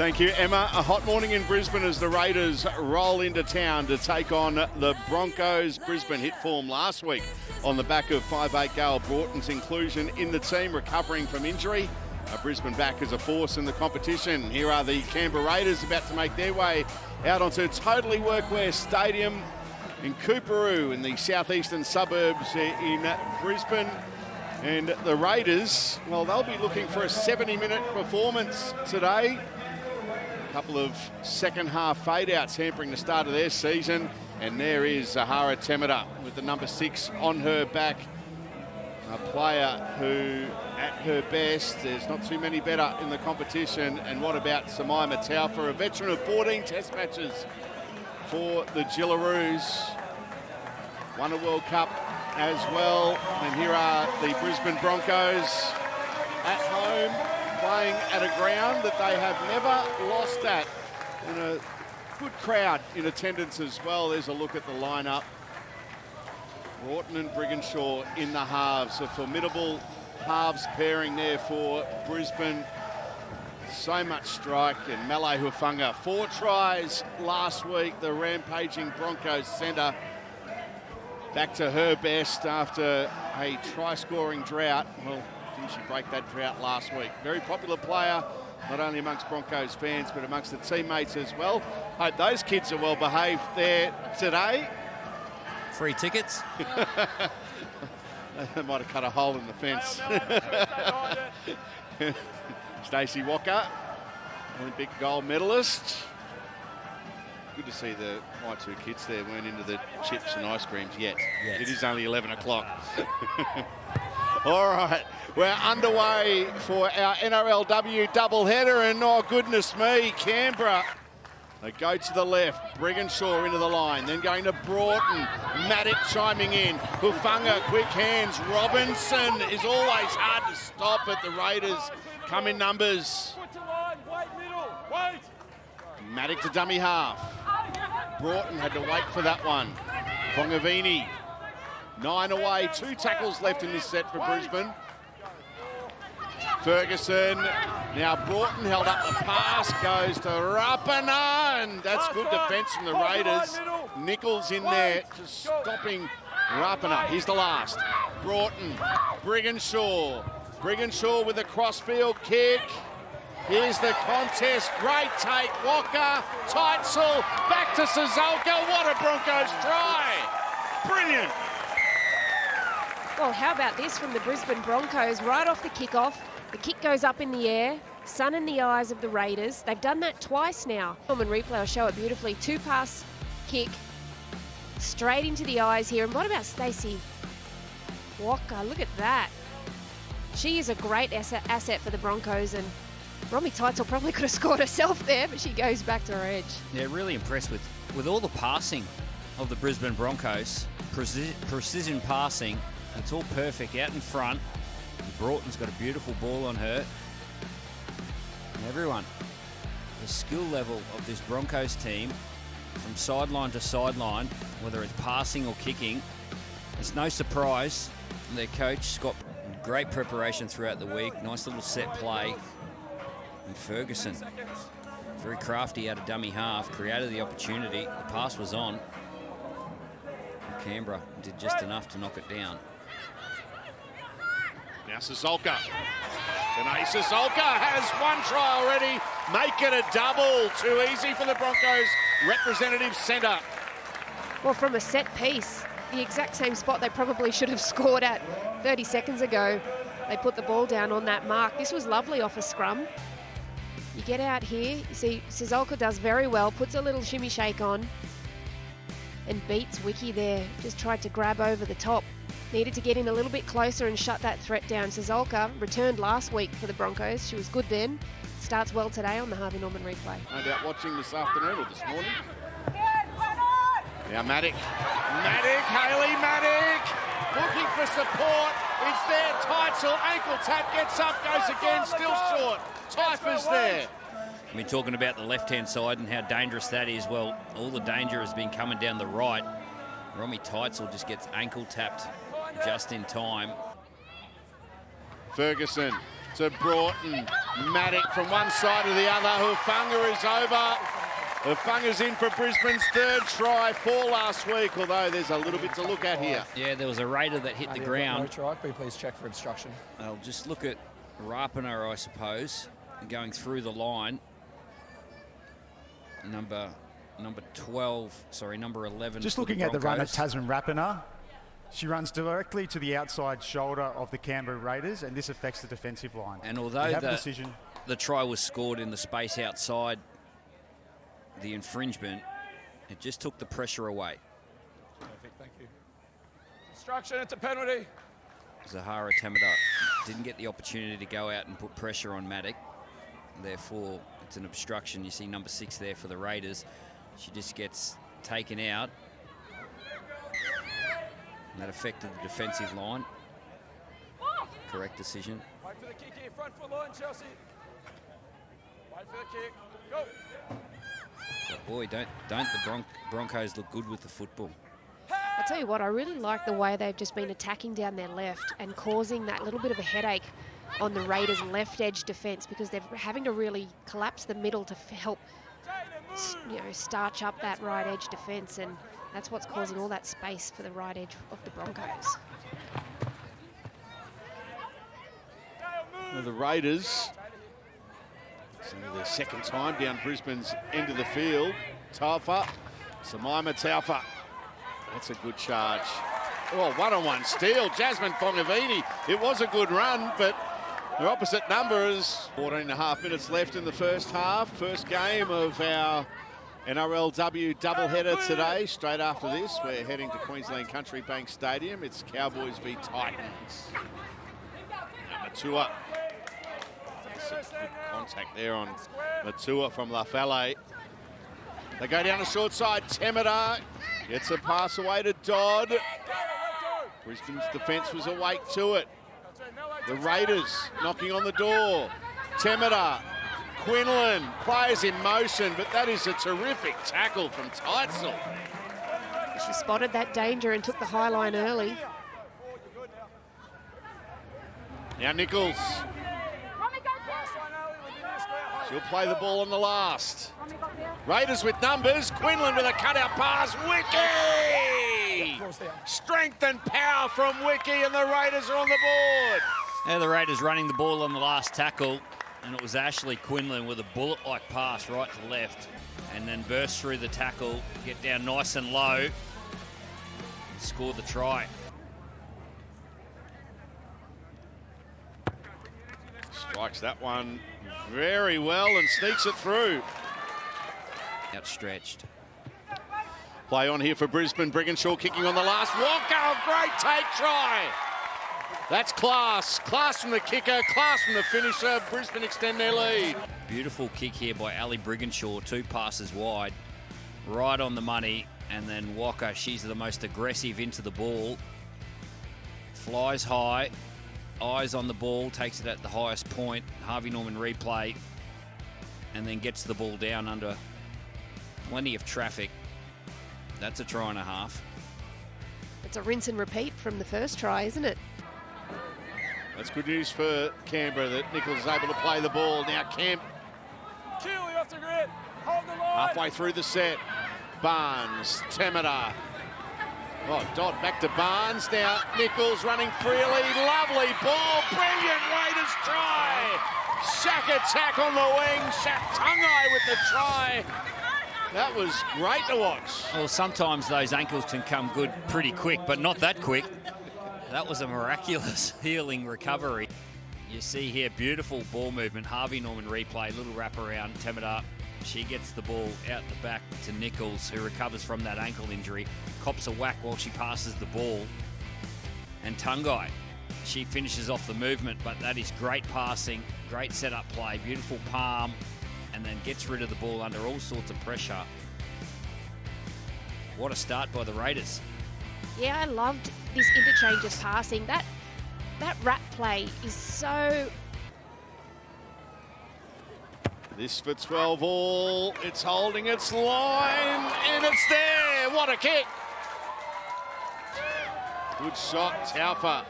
Thank you, Emma. A hot morning in Brisbane as the Raiders roll into town to take on the Broncos. Brisbane hit form last week on the back of 5'8" Gale Broughton's inclusion in the team, recovering from injury. Brisbane back as a force in the competition. Here are the Canberra Raiders about to make their way out onto Totally Workwear Stadium in Coorparoo in the southeastern suburbs in Brisbane. And the Raiders, well, they'll be looking for a 70-minute performance today. A couple of second-half fade-outs hampering the start of their season. And there is Zahara Temida with the number 6 on her back. A player who, at her best, there's not too many better in the competition. And what about Samai Mataufa, a veteran of 14 test matches for the Gillaroos. Won a World Cup as well. And here are the Brisbane Broncos at home, playing at a ground that they have never lost at. And a good crowd in attendance as well. There's a look at the lineup. Broughton and Brigginshaw in the halves. A formidable halves pairing there for Brisbane. So much strike. And Malay Hufunga, 4 tries last week. The rampaging Broncos centre back to her best after a try-scoring drought. Well, didn't she break that drought last week? Very popular player, not only amongst Broncos fans, but amongst the teammates as well. Hope those kids are well behaved there today. Free tickets. They might have cut a hole in the fence. Stacey Walker, Olympic gold medalist. Good to see my 2 kids there weren't into the chips and ice creams yet. Yes. It is only 11 o'clock. All right, we're underway for our NRLW doubleheader, and oh goodness me, Canberra. They go to the left, Brigginshaw into the line, then going to Broughton, Maddock chiming in, Hufunga, quick hands, Robinson is always hard to stop, but the Raiders come in numbers. Maddock to dummy half. Broughton had to wait for that one. Fongavini, 9 away, 2 tackles left in this set for Brisbane. Ferguson, now Broughton held up the pass, goes to Rapana, and that's good defence from the Raiders. Nichols in there, just stopping Rapana. Here's the last. Broughton, Brigginshaw with a crossfield kick. Here's the contest, great take, Walker, Teitzel, back to Sizolka, what a Broncos try! Brilliant! Well, how about this from the Brisbane Broncos right off the kickoff? The kick goes up in the air, sun in the eyes of the Raiders. They've done that twice now. Film and replay will show it beautifully. 2-pass kick, straight into the eyes here. And what about Stacey Walker? Look at that. She is a great asset for the Broncos, and Romy Teitzel probably could have scored herself there, but she goes back to her edge. Yeah, really impressed with all the passing of the Brisbane Broncos. Precision passing. It's all perfect out in front. Broughton's got a beautiful ball on her. And everyone, the skill level of this Broncos team, from sideline to sideline, whether it's passing or kicking, it's no surprise their coach's got great preparation throughout the week. Nice little set play. And Ferguson, very crafty out of dummy half, created the opportunity. The pass was on. And Canberra did just enough to knock it down. Now Sizolka. Tonight Sizolka has 1 try already. Make it a double. Too easy for the Broncos representative centre. Well, from a set piece, the exact same spot they probably should have scored at 30 seconds ago. They put the ball down on that mark. This was lovely off a scrum. You get out here, you see Sizolka does very well, puts a little shimmy shake on and beats Wiki there. Just tried to grab over the top. Needed to get in a little bit closer and shut that threat down. Sizolka returned last week for the Broncos. She was good then. Starts well today on the Harvey Norman replay. No doubt watching this afternoon or this morning. Now Maddock. Hayley Maddock looking for support. It's there. Teitzel, ankle tap, gets up, goes again, still short. Typhus there. I mean, talking about the left-hand side and how dangerous that is, well, all the danger has been coming down the right. Romy Teitzel just gets ankle tapped just in time. Ferguson to Broughton. Maddock from one side to the other. Hufunga is over. Hufunga's in for Brisbane's third try for last week, although there's a little bit to look at here. Yeah, there was a Raider that hit the ground. No try. Can we please check for obstruction? I'll just look at Rapana, I suppose, going through the line. Number 11. Just looking at the run of Tasman Rapana, she runs directly to the outside shoulder of the Canberra Raiders, and this affects the defensive line. And although the try was scored in the space outside the infringement, it just took the pressure away. Perfect, thank you. Obstruction, it's a penalty. Zahara Temada didn't get the opportunity to go out and put pressure on Maddock. Therefore, it's an obstruction. You see number 6 there for the Raiders. She just gets taken out. And that affected the defensive line. Correct decision. Wait for the kick here, front foot line, Chelsea. Wait for the kick, go. But boy, don't the Broncos look good with the football. I'll tell you what, I really like the way they've just been attacking down their left and causing that little bit of a headache on the Raiders' left edge defence, because they're having to really collapse the middle to help, starch up that right edge defence, and that's what's causing all that space for the right edge of the Broncos. Well, the Raiders, it's only their second time down Brisbane's end of the field. Taufa, Samaima Taufa. That's a good charge. Oh, one-on-one steal. Jasmine Fongavini. It was a good run, but their opposite numbers. 14 and a half minutes left in the first half. First game of our NRLW doubleheader today. Straight after this, we're heading to Queensland Country Bank Stadium. It's Cowboys v Titans. Matua. Some good contact there on Matua from LaFalle. They go down the short side. Temada gets a pass away to Dodd. Brisbane's defence was awake to it. The Raiders knocking on the door. Temada, Quinlan, players in motion, but that is a terrific tackle from Teitzel. She spotted that danger and took the high line early. Now Nichols. She'll play the ball on the last. Raiders with numbers. Quinlan with a cutout pass. Wiki! Strength and power from Wiki, and the Raiders are on the board. Now the Raiders running the ball on the last tackle, and it was Ashley Quinlan with a bullet-like pass right to left, and then burst through the tackle, get down nice and low, and score the try. Strikes that one very well and sneaks it through. Outstretched. Play on here for Brisbane. Brigginshaw kicking on the last. Walker, great take try. That's class. Class from the kicker, class from the finisher. Brisbane extend their lead. Beautiful kick here by Ali Brigginshaw. 2 passes wide. Right on the money. And then Walker, she's the most aggressive into the ball. Flies high. Eyes on the ball, takes it at the highest point. Harvey Norman replay, and then gets the ball down under plenty of traffic. That's a try and a half. It's a rinse and repeat from the first try, isn't it? That's good news for Canberra that Nichols is able to play the ball. Now Kemp. Keely off the grid. Hold the line. Halfway through the set. Barnes, Temada. Oh, Dodd back to Barnes. Now Nichols running freely. Lovely ball. Brilliant Raiders try. Shack attack on the wing. Shaq Tungai with the try. That was great to watch. Well, sometimes those ankles can come good pretty quick, but not that quick. That was a miraculous healing recovery. You see here, beautiful ball movement. Harvey Norman replay, little wraparound. Temada, she gets the ball out the back to Nichols, who recovers from that ankle injury. Cops a whack while she passes the ball. And Tungai, she finishes off the movement, but that is great passing, great setup play, beautiful palm, and then gets rid of the ball under all sorts of pressure. What a start by the Raiders. Yeah, I loved this interchange of passing. That wrap play is so... This for 12 all. It's holding its line, and it's there. What a kick. Good shot, Taufa.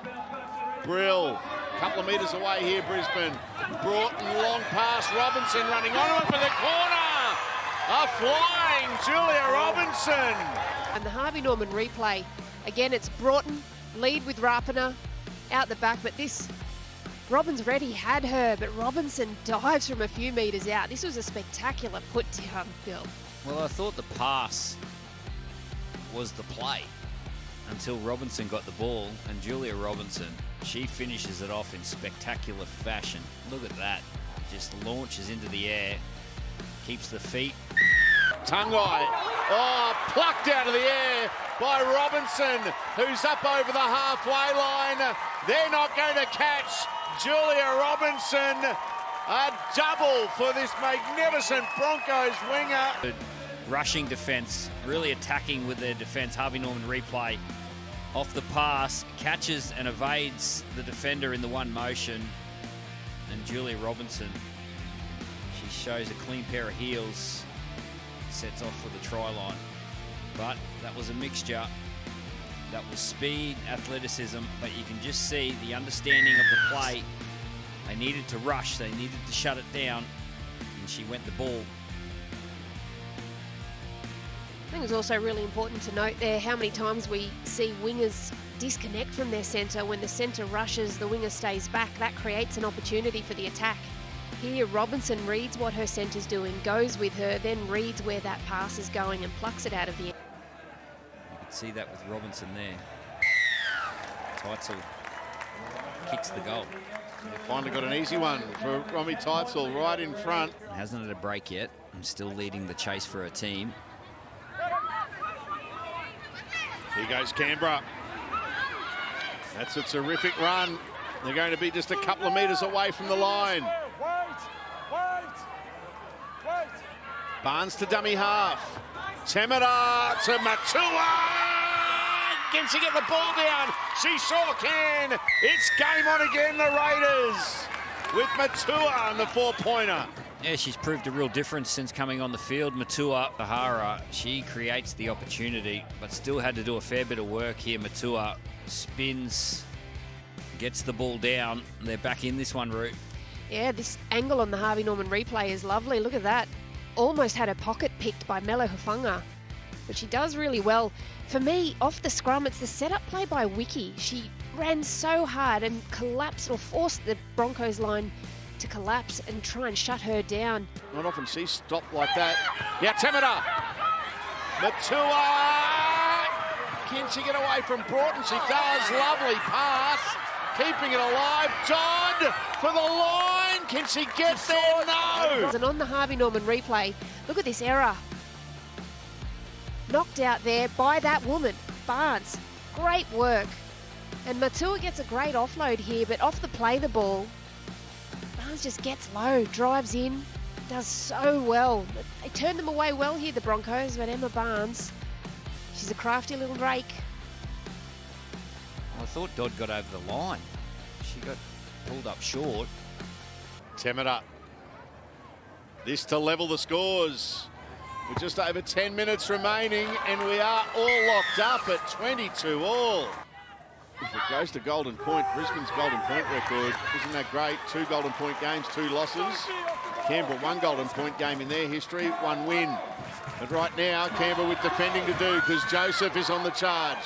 Brill Couple of metres away here, Brisbane. Broughton, long pass. Robinson running on it for the corner. A flying Julia Robinson. And the Harvey Norman replay. Again, it's Broughton, lead with Rapiner, out the back, but this, Robbins Reddy had her, but Robinson dives from a few metres out. This was a spectacular put down, Bill. Well, I thought the pass was the play until Robinson got the ball, and Julia Robinson, she finishes it off in spectacular fashion. Look at that. Just launches into the air, keeps the feet. Tungai, oh, plucked out of the air by Robinson, who's up over the halfway line. They're not going to catch Julia Robinson. A double for this magnificent Broncos winger. Rushing defence, really attacking with their defence. Harvey Norman replay. Off the pass, catches and evades the defender in the one motion. And Julia Robinson, she shows a clean pair of heels, sets off for the try line. But that was a mixture. That was speed, athleticism, but you can just see the understanding of the play. They needed to rush, they needed to shut it down, and she went the ball. I think it's also really important to note there how many times we see wingers disconnect from their centre. When the centre rushes, the winger stays back. That creates an opportunity for the attack. Here, Robinson reads what her centre's doing, goes with her, then reads where that pass is going and plucks it out of the air. You could see that with Robinson there. Teitzel kicks the goal. They finally got an easy one for Romy Teitzel right in front. Hasn't had a break yet, and still leading the chase for her team. Here goes Canberra. That's a terrific run. They're going to be just a couple of metres away from the line. Barnes to dummy half. Temera to Matua. Can she get the ball down? She sure can. It's game on again, the Raiders, with Matua on the four-pointer. Yeah, she's proved a real difference since coming on the field. Matua Sahara, she creates the opportunity, but still had to do a fair bit of work here. Matua spins, gets the ball down. They're back in this one, Root. Yeah, this angle on the Harvey Norman replay is lovely. Look at that. Almost had her pocket picked by Melo Hufanga, but she does really well. For me, off the scrum, it's the setup play by Wiki. She ran so hard and collapsed or forced the Broncos line to collapse and try and shut her down. Not often she's stopped like that. Yeah, Temera. Matua. Can she get away from Broughton? She does. Lovely pass. Keeping it alive. Dodd for the line. Can she get there? No. And on the Harvey Norman replay, look at this error. Knocked out there by that woman, Barnes. Great work. And Matua gets a great offload here, but off the play the ball, Barnes just gets low, drives in, does so well. They turned them away well here, the Broncos, but Emma Barnes, she's a crafty little rake. I thought Dodd got over the line. She got pulled up short. Temera. This to level the scores. With just over 10 minutes remaining, and we are all locked up at 22 all. If it goes to Golden Point, Brisbane's Golden Point record, isn't that great? 2 Golden Point games, 2 losses. Canberra 1 Golden Point game in their history, 1 win. But right now, Canberra with defending to do because Joseph is on the charge.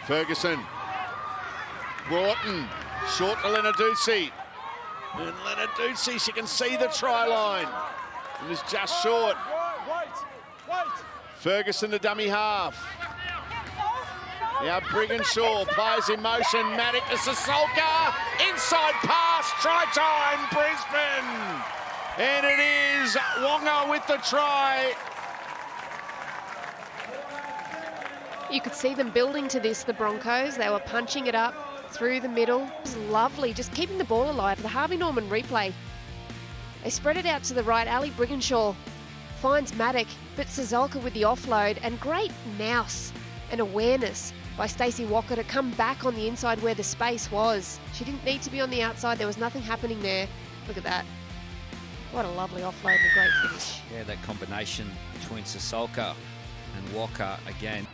Ferguson. Broughton. Short to Lenarduzzi. And Lenarduzzi, she can see the try line. And is just short. Ferguson, the dummy half. Now Brigginshaw plays in motion. Maddock to Sasolka. Inside pass. Try time, Brisbane. And it is Wonga with the try. You could see them building to this, the Broncos. They were punching it up through the middle. It was lovely, just keeping the ball alive. The Harvey Norman replay. They spread it out to the right. Ali Brigginshaw finds Maddock, but Sazolka with the offload, and great nous and awareness by Stacey Walker to come back on the inside where the space was. She didn't need to be on the outside. There was nothing happening there. Look at that. What a lovely offload and a great finish. Yeah, that combination between Sazolka and Walker again.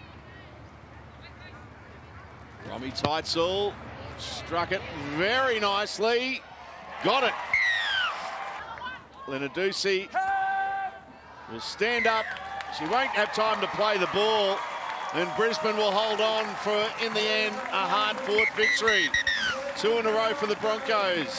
Romy Teitzel struck it very nicely. Got it. Lenadusi will stand up. She won't have time to play the ball. And Brisbane will hold on for, in the end, a hard-fought victory. 2 in a row for the Broncos.